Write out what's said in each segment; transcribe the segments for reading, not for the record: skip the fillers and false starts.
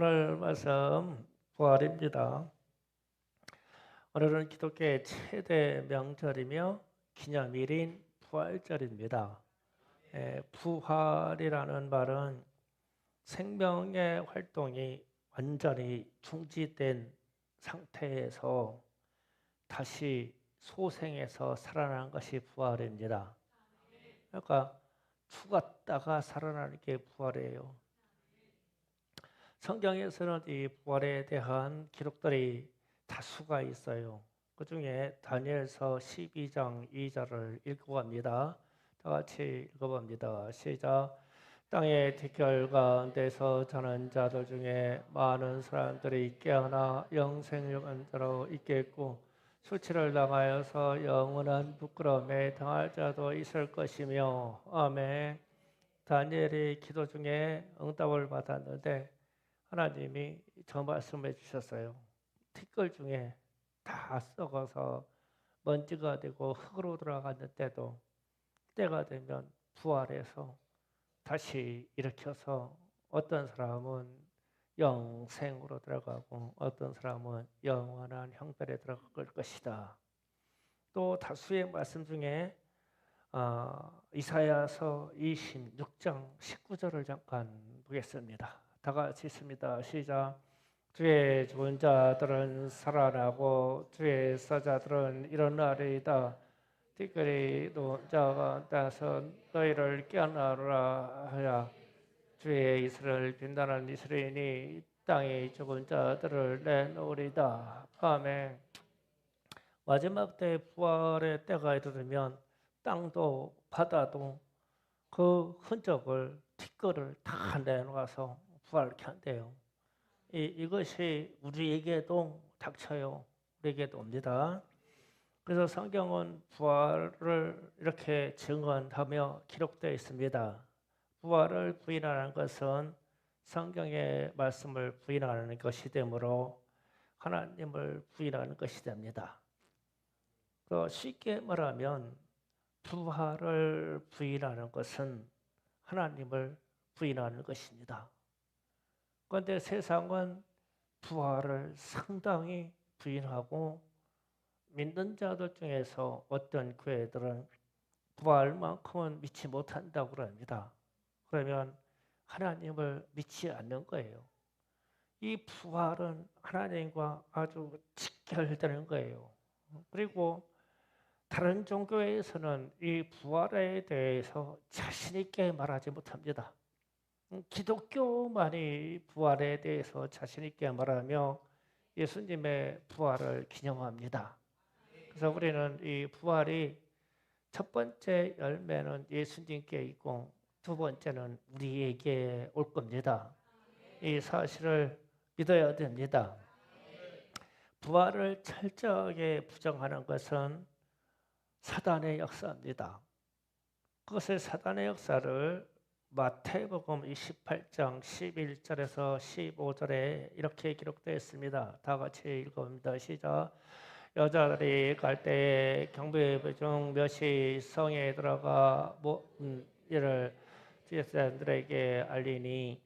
오늘 말씀 부활입니다. 오늘은 기독교의 최대 명절이며 기념일인 부활절입니다. 부활이라는 말은 생명의 활동이 완전히 중지된 상태에서 다시 소생해서 살아나는 것이 부활입니다. 그러니까 죽었다가 살아나는 게 부활이에요. 성경에서는 이 부활에 대한 기록들이 다수가 있어요. 그 중에 다니엘서 12장 2절을 읽어봅니다. 다 같이 읽어봅니다. 시작. 땅의 뒷결 가운데서 자는 자들 중에 많은 사람들이 깨어나 영생을 얻으러 있겠고 수치를 당하여서 영원한 부끄러움에 당할 자도 있을 것이며. 아멘. 다니엘이 기도 중에 응답을 받았는데 하나님이 저 말씀해 주셨어요. 티끌 중에 다 썩어서 먼지가 되고 흙으로 들어갔는데도 때가 되면 부활해서 다시 일으켜서 어떤 사람은 영생으로 들어가고 어떤 사람은 영원한 형벌에 들어갈 것이다. 또 다수의 말씀 중에 이사야서 26장 19절을 잠깐 보겠습니다. 다 같이 있습니다. 시작. 주의 좋은 자들은 살아나고 주의 사자들은 일어나리이다. 티끌이 자가 따서 너희를 깨어나라 하야. 주의 이스라엘 빛나는 이스라엘이 땅의 죽은 자들을 내놓으리다. 아멘. 마지막 때 부활의 때가 이르면 땅도 바다도 그 흔적을 티끌을 다 내놓아서 부활케 한대요. 이것이 우리에게도 닥쳐요. 우리에게도 옵니다. 그래서 성경은 부활을 이렇게 증언하며 기록되어 있습니다. 부활을 부인하는 것은 성경의 말씀을 부인하는 것이 되므로 하나님을 부인하는 것이 됩니다. 쉽게 말하면 부활을 부인하는 것은 하나님을 부인하는 것입니다. 그런데 세상은 부활을 상당히 부인하고 믿는 자들 중에서 어떤 교회들은 부활만큼은 믿지 못한다고 합니다. 그러면 하나님을 믿지 않는 거예요. 이 부활은 하나님과 아주 직결되는 거예요. 그리고 다른 종교에서는 이 부활에 대해서 자신 있게 말하지 못합니다. 기독교만이 부활에 대해서 자신 있게 말하며 예수님의 부활을 기념합니다. 그래서 우리는 이 부활이 첫 번째 열매는 예수님께 있고 두 번째는 우리에게 올 겁니다. 이 사실을 믿어야 됩니다. 부활을 철저하게 부정하는 것은 사단의 역사입니다. 그것을 사단의 역사를 마태복음 28장 11절에서 15절에 이렇게 기록되어 있습니다. 다 같이 읽어봅니다. 시작. 여자들이 갈 때에 경비 중 몇이 성에 들어가 이를 제사장들에게 알리니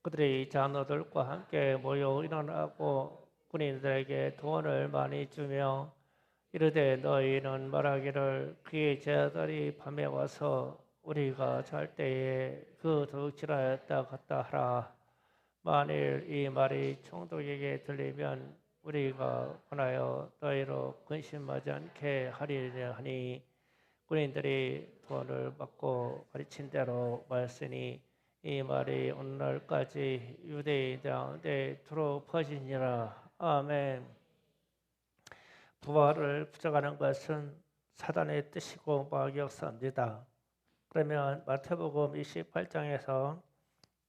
그들이 장로들과 함께 모여 일어나고 군인들에게 돈을 많이 주며 이르되 너희는 말하기를 그의 제자들이 밤에 와서 우리가 잘 때에 그 도둑질하였다 갔다 하라. 만일 이 말이 총독에게 들리면 우리가 원하여 너희로 근심하지 않게 하리라 하니 군인들이 돈을 받고 가르친 대로 말쓰니 이 말이 오늘날까지 유대인 가운데 두루 퍼지니라. 아멘. 부활을 부정하는 것은 사단의 뜻이고 마귀의 역사입니다. 그러면 마태복음 28장에서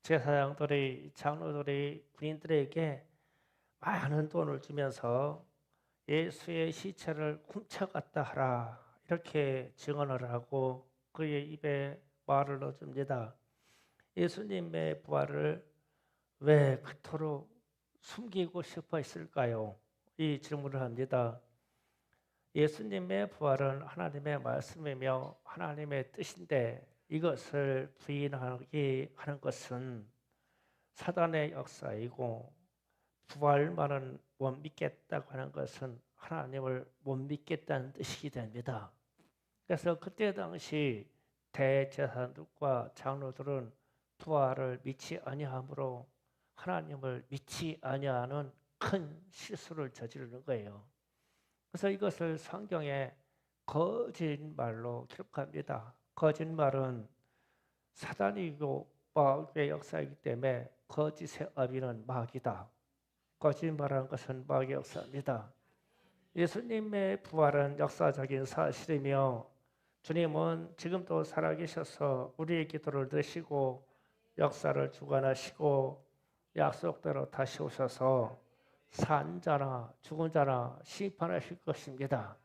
제사장들이 장로들이 군인들에게 많은 돈을 주면서 예수의 시체를 훔쳐갔다 하라 이렇게 증언을 하고 그의 입에 말을 넣어줍니다. 예수님의 부활을 왜 그토록 숨기고 싶어 했을까요? 이 질문을 합니다. 예수님의 부활은 하나님의 말씀이며 하나님의 뜻인데 이것을 부인하게 하는 것은 사단의 역사이고 부활만은 못 믿겠다고 하는 것은 하나님을 못 믿겠다는 뜻이기 됩니다. 그래서 그때 당시 대제사장들과 장로들은 부활을 믿지 아니하므로 하나님을 믿지 아니하는 큰 실수를 저지르는 거예요. 그래서 이것을 성경에 거짓말로 기록합니다. 거짓말은 사단이고 마귀의 역사이기 때문에 거짓의 어미는 마귀다. 거짓말하는 것은 마귀의 역사입니다. 예수님의 부활은 역사적인 사실이며 주님은 지금도 살아계셔서 우리의 기도를 들으시고 역사를 주관하시고 약속대로 다시 오셔서 산 자나 죽은 자나 심판하실 것입니다.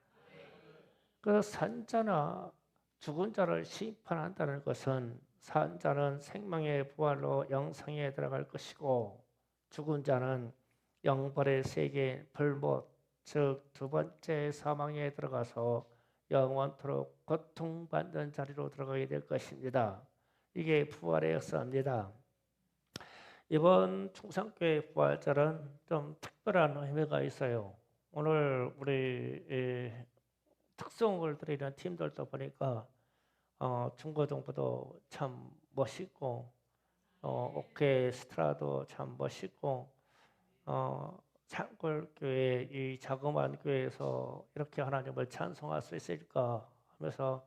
그 산 자나 죽은 자를 심판한다는 것은 산 자는 생명의 부활로 영생에 들어갈 것이고 죽은 자는 영벌의 세계 불못 즉 두 번째 사망에 들어가서 영원토록 고통받는 자리로 들어가게 될 것입니다. 이게 부활의 역사입니다. 이번 충성교회 부활절은 좀 특별한 의미가 있어요. 오늘 우리 특성을 드리는 팀들도 보니까 중고등부도 참 멋있고 오케스트라도 참 멋있고 창골교회 이 자그마한 교회에서 이렇게 하나님을 찬송할 수 있을까 하면서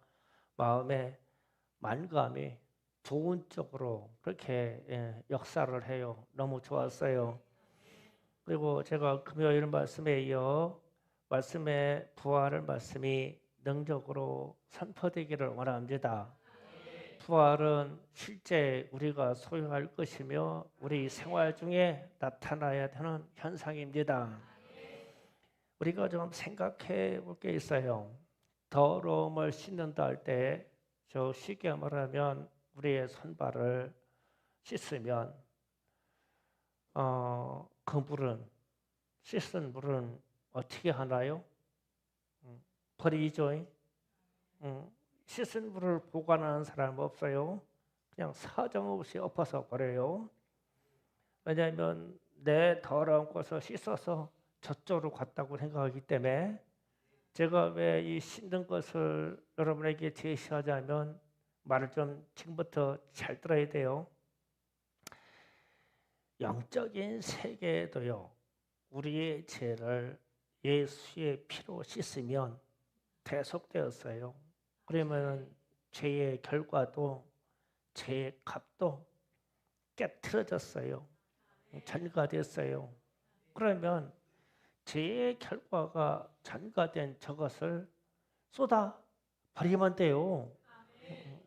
마음에 만감이 좋은 쪽으로 그렇게 역사를 해요. 너무 좋았어요. 그리고 제가 금요일 말씀에 이어 말씀의 부활의 말씀이 능력으로 선포되기를 원합니다. 부활은 실제 우리가 소유할 것이며 우리 생활 중에 나타나야 되는 현상입니다. 우리가 좀 생각해 볼 게 있어요. 더러움을 씻는다 할 때 저 쉽게 말하면 우리의 손발을 씻으면 그 물은 씻은 물은 어떻게 하나요? 버리죠. 씻은 물을 보관하는 사람 없어요. 그냥 사정없이 엎어서 버려요. 왜냐하면 내 더러운 것을 씻어서 저쪽으로 갔다고 생각하기 때문에 제가 왜 이 씻는 것을 여러분에게 제시하자면 말을 좀 지금부터 잘 들어야 돼요. 영적인 세계에도요. 우리의 죄를 예수의 피로 씻으면 대속되었어요. 그러면 죄의 결과도 죄의 값도 깨트려졌어요. 전가됐어요. 그러면 죄의 결과가 전가된 저것을 쏟아 버리면 돼요.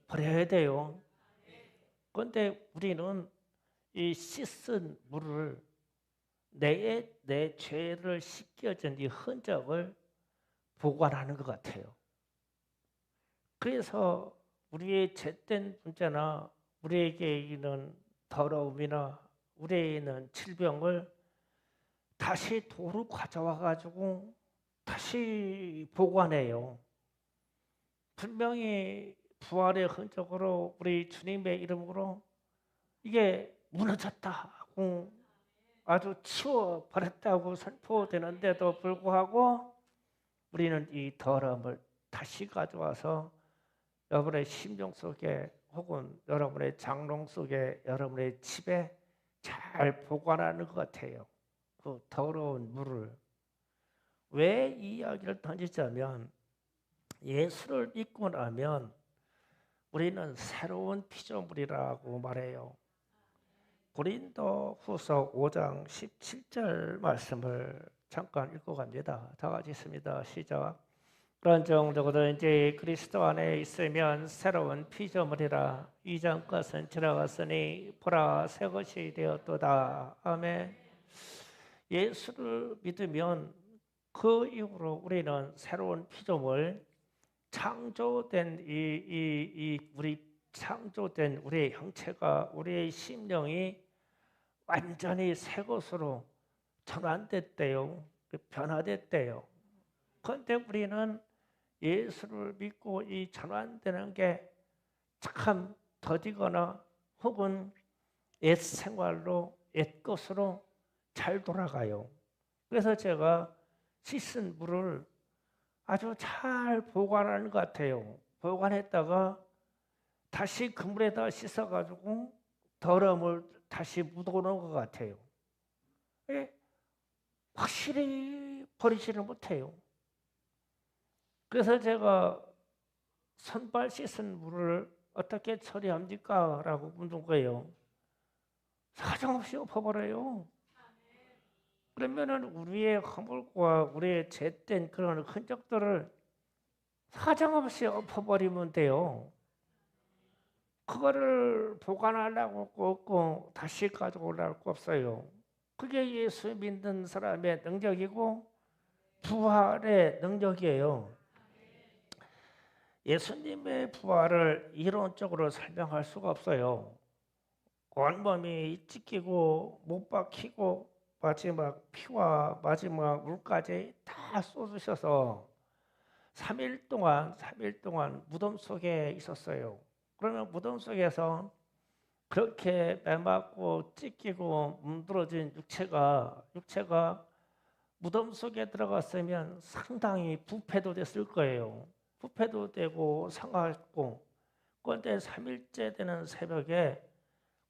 버려야 돼요. 그런데 우리는 이 씻은 물을 내 죄를 씻겨진 이 흔적을 보관하는 것 같아요. 그래서 우리의 죄된 문제나 우리에게 있는 더러움이나 우리에 있는 질병을 다시 도로 가져와 가지고 다시 보관해요. 분명히 부활의 흔적으로 우리 주님의 이름으로 이게 무너졌다고 아주 치워버렸다고 선포되는데도 불구하고 우리는 이 더러움을 다시 가져와서 여러분의 심령 속에 혹은 여러분의 장롱 속에 여러분의 집에 잘 보관하는 것 같아요. 그 더러운 물을. 왜 이 이야기를 던지자면 예수를 믿고 나면 우리는 새로운 피조물이라고 말해요. 고린도 후서 5장 17절 말씀을 잠깐 읽고 갑니다. 다 같이 있습니다. 시작. 그런 정도도 이제 그리스도 안에 있으면 새로운 피조물이라 이전 것은 지나갔으니 보라 새 것이 되었도다. 아멘. 예수를 믿으면 그 이후로 우리는 새로운 피조물, 창조된 창조된 우리의 형체가 우리의 심령이 완전히 새 것으로 전환됐대요. 변화됐대요. 그런데 우리는 예수를 믿고 이 전환되는 게 참 더디거나 혹은 옛 생활로 옛 것으로 잘 돌아가요. 그래서 제가 씻은 물을 아주 잘 보관하는 것 같아요. 보관했다가 다시 그물에다 씻어가지고 더러움을 다시 묻어놓은 것 같아요. 예, 확실히 버리지를 못해요. 그래서 제가 손발 씻은 물을 어떻게 처리합니까? 라고 묻는 거예요. 사정없이 엎어버려요. 그러면은 우리의 허물과 우리의 죄된 그런 흔적들을 사정없이 엎어버리면 돼요. 그거를 보관하려고 꼭 다시 가져오려고 없어요. 그게 예수 믿는 사람의 능력이고 부활의 능력이에요. 예수님의 부활을 이론적으로 설명할 수가 없어요. 온몸이 찢기고 못 박히고 마지막 피와 마지막 물까지 다 쏟으셔서 3일 동안 무덤 속에 있었어요. 그러면 무덤 속에서 그렇게 매맞고 찢기고 문드러진 육체가 무덤 속에 들어갔으면 상당히 부패도 됐을 거예요. 부패도 되고 상하고, 그런데 3일째 되는 새벽에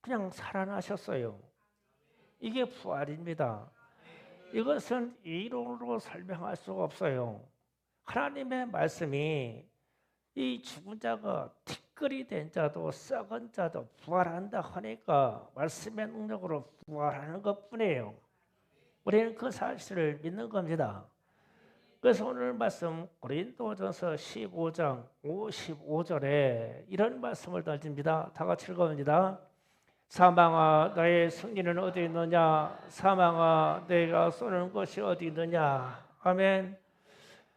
그냥 살아나셨어요. 이게 부활입니다. 이것은 이론으로 설명할 수가 없어요. 하나님의 말씀이 이 죽은 자가 티끌이 된 자도 썩은 자도 부활한다 하니까 말씀의 능력으로 부활하는 것뿐이에요. 우리는 그 사실을 믿는 겁니다. 그래서 오늘 말씀 고린도전서 15장 55절에 이런 말씀을 던집니다. 다 같이 읽어봅니다. 사망아 너의 승리는 어디 있느냐? 사망아 내가 쏘는 것이 어디 있느냐? 아멘.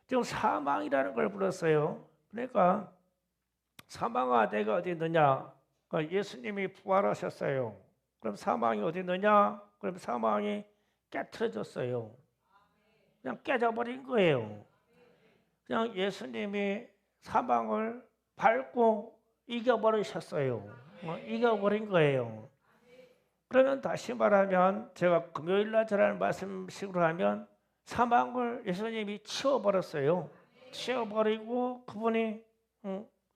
지금 사망이라는 걸 불렀어요. 그러니까 사망아 내가 어디 있느냐? 그러니까 예수님이 부활하셨어요. 그럼 사망이 어디 있느냐? 그럼 사망이 깨트려졌어요. 그냥 깨져버린 거예요. 그냥 예수님이 사망을 밟고 이겨버리셨어요. 이겨버린 거예요. 그러면 다시 말하면 제가 금요일날 전하는 말씀식으로 하면 사망을 예수님이 치워버렸어요. 치워버리고 그분이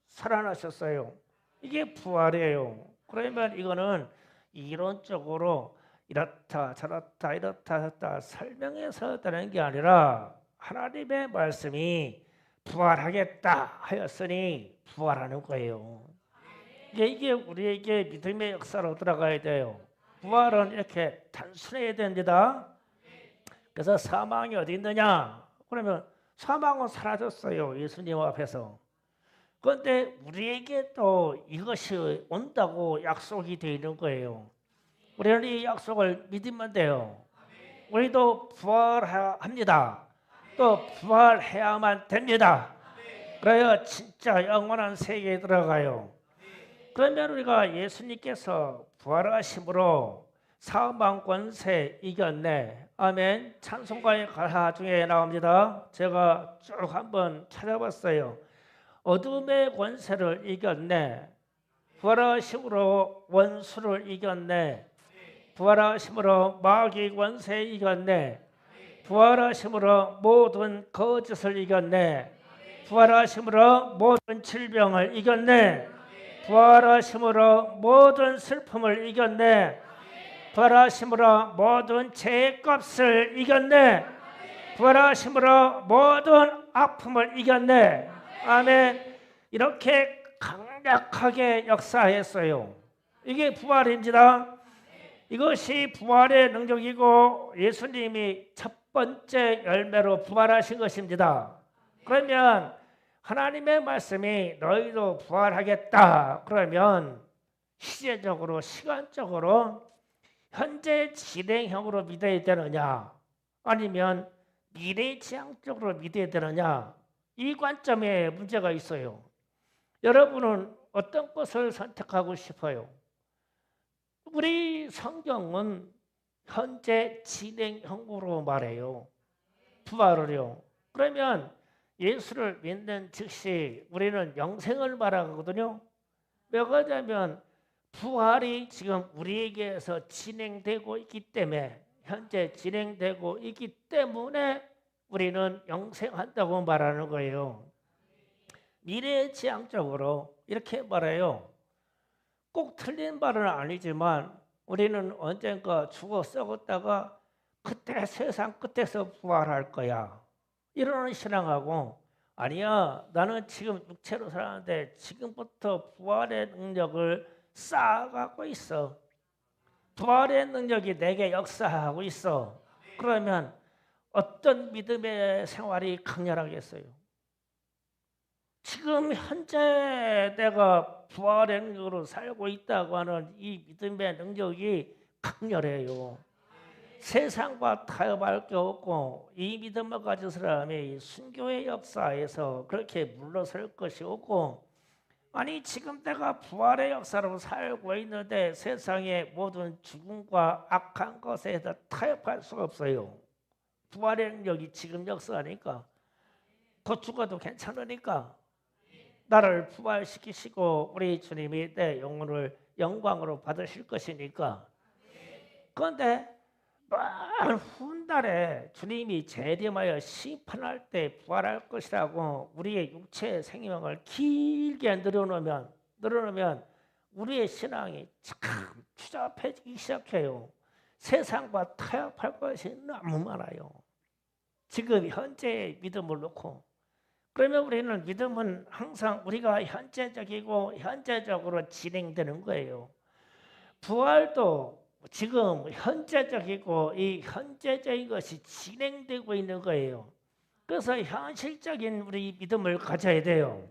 살아나셨어요. 이게 부활이에요. 그러면 이거는 이론적으로 이렇다 저렇다 설명해서 되는 게 아니라 하나님의 말씀이 부활하겠다 하였으니 부활하는 거예요. 이게 우리에게 믿음의 역사로 들어가야 돼요. 부활은 이렇게 단순해야 됩니다. 그래서 사망이 어디 있느냐? 그러면 사망은 사라졌어요. 예수님 앞에서. 그런데 우리에게 또 이것이 온다고 약속이 되어 있는 거예요. 우리는 이 약속을 믿으면 돼요. 우리도 부활합니다. 또 부활해야만 됩니다. 그래야 진짜 영원한 세계에 들어가요. 그러면 우리가 예수님께서 부활하심으로 사망 권세 이겼네. 아멘. 찬송가의 가사 중에 나옵니다. 제가 쭉 한번 찾아봤어요. 어둠의 권세를 이겼네. 부활하심으로 원수를 이겼네. 부활하심으로 마귀 권세 이겼네. 부활하심으로 모든 거짓을 이겼네. 부활하심으로 모든 질병을 이겼네. 부활하심으로 모든 슬픔을 이겼네. 부활하심으로 모든 죄의 값을 이겼네. 부활하심으로 모든 아픔을 이겼네. 아멘. 이렇게 강력하게 역사했어요. 이게 부활입니다. 이것이 부활의 능력이고 예수님이 첫 번째 열매로 부활하신 것입니다. 그러면 하나님의 말씀이 너희도 부활하겠다. 그러면 시제적으로 시간적으로 현재 진행형으로 믿어야 되느냐 아니면 미래지향적으로 믿어야 되느냐 이 관점에 문제가 있어요. 여러분은 어떤 것을 선택하고 싶어요? 우리 성경은 현재 진행형으로 말해요. 부활을요. 그러면 예수를 믿는 즉시 우리는 영생을 말하거든요. 왜 그러냐면 부활이 지금 우리에게서 진행되고 있기 때문에, 현재 진행되고 있기 때문에 우리는 영생한다고 말하는 거예요. 미래지향적으로 이렇게 말해요. 꼭 틀린 말은 아니지만 우리는 언젠가 죽어 썩었다가 그때 세상 끝에서 부활할 거야, 이러는 신앙하고, 아니야, 나는 지금 육체로 살았는데 지금부터 부활의 능력을 쌓아가고 있어. 부활의 능력이 내게 역사하고 있어. 그러면 어떤 믿음의 생활이 강렬하겠어요? 지금 현재 내가 부활의 능력으로 살고 있다고 하는 이 믿음의 능력이 강렬해요. 세상과 타협할 게 없고, 이 믿음을 가진 사람이 순교의 역사에서 그렇게 물러설 것이 없고, 아니 지금 내가 부활의 역사로 살고 있는데 세상의 모든 죽음과 악한 것에 다 타협할 수가 없어요. 부활의 능력이 지금 역사하니까, 더 죽어도 괜찮으니까 나를 부활시키시고 우리 주님이 내 영혼을 영광으로 받으실 것이니까. 그런데 먼 훗날에 주님이 재림하여 심판할 때 부활할 것이라고 우리의 육체의 생명을 길게 늘어놓으면 우리의 신앙이 참 추잡해지기 시작해요. 세상과 타협할 것이 너무 많아요. 지금 현재의 믿음을 놓고. 그러면 우리는 믿음은 항상 우리가 현재적이고 현재적으로 진행되는 거예요. 부활도 지금 현재적이고 이 현재적인 것이 진행되고 있는 거예요. 그래서 현실적인 우리 믿음을 가져야 돼요.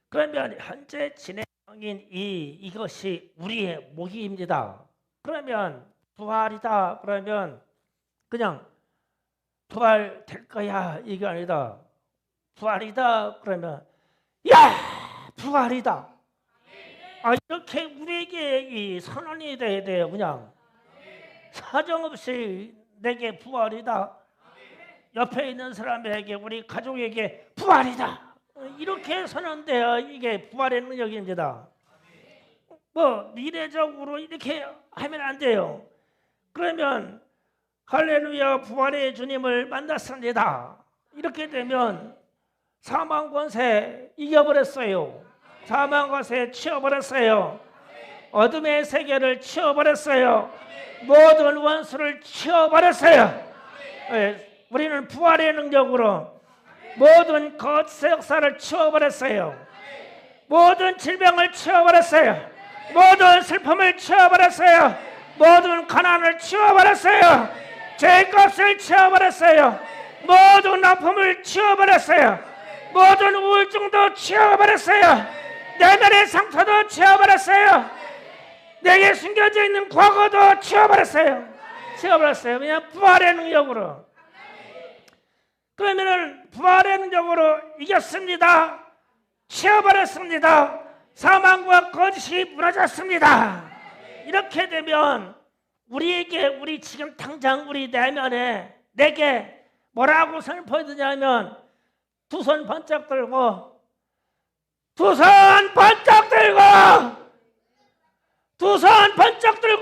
그러면 현재 진행인 이것이 우리의 목표입니다. 그러면 부활이다 그러면 그냥 부활될 거야 이게 아니다. 부활이다 그러면 야 부활이다. 이렇게 우리에게 이 선언이 돼야 돼요. 그냥 사정없이 내게 부활이다. 옆에 있는 사람에게, 우리 가족에게 부활이다. 이렇게 선언돼야 이게 부활의 능력입니다. 뭐 미래적으로 이렇게 하면 안 돼요. 그러면 할렐루야 부활의 주님을 만났습니다. 이렇게 되면 사망 권세 이겨버렸어요. 사망 권세 치워버렸어요. 어둠의 세계를 치워버렸어요. 모든 원수를 치워버렸어요. 우리는 부활의 능력으로 모든 거짓의 역사를 치워버렸어요. 모든 질병을 치워버렸어요. 모든 슬픔을 치워버렸어요. 모든 가난을 치워버렸어요. 죄값을 치워버렸어요. 모든 아픔을 치워버렸어요. 모든 우울증도 치워버렸어요. 내면의 상처도 치워버렸어요. 내게 숨겨져 있는 과거도 치워버렸어요. 그냥 부활의 능력으로. 그러면은 부활의 능력으로 이겼습니다. 치워버렸습니다. 사망과 거짓이 무너졌습니다. 이렇게 되면 우리에게, 우리 지금 당장 우리 내면에 내게 뭐라고 선포해드냐면 두 손 번쩍 들고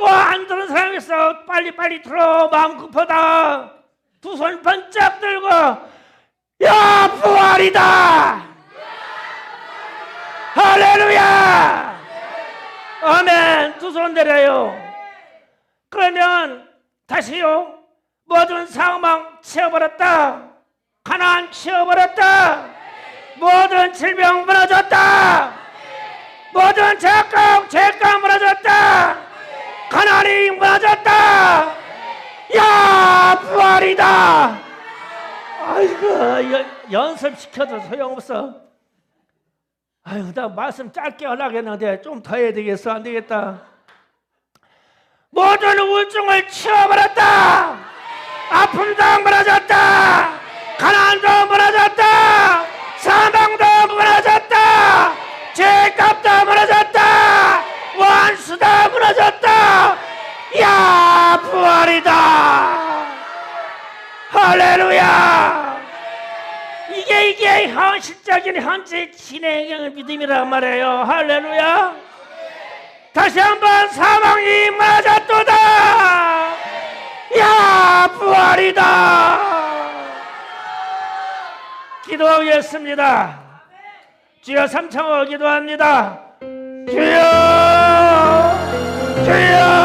안 들은 사람 있어. 빨리 들어. 마음 급하다. 두 손 번쩍 들고 야 부활이다. 할렐루야. 아멘. 두 손 내려요. 그러면 다시요. 모든 사망 치워버렸다. 가난 치워버렸다. 모든 질병 무너졌다. 모든 죄값 무너졌다. 가난이 무너졌다. 야 부활이다. 아이고 연습시켜도 소용없어. 아이고 나 말씀 짧게 하려고 했는데 좀 더 해야 되겠어. 안 되겠다. 모든 우울증을 치워버렸다. 아픔도 무너졌다. 가난도 무너졌다. 사망도 무너졌다. 죄값도 무너졌다. 원수도 무너졌다. 야 부활이다. 할렐루야. 이게 현실적인 현재 진행의 믿음이란 말이에요. 할렐루야. 다시 한번 사망이 맞았도다. 야, 부활이다. 기도하겠습니다. 주여, 삼창을 기도합니다. 주여, 주여.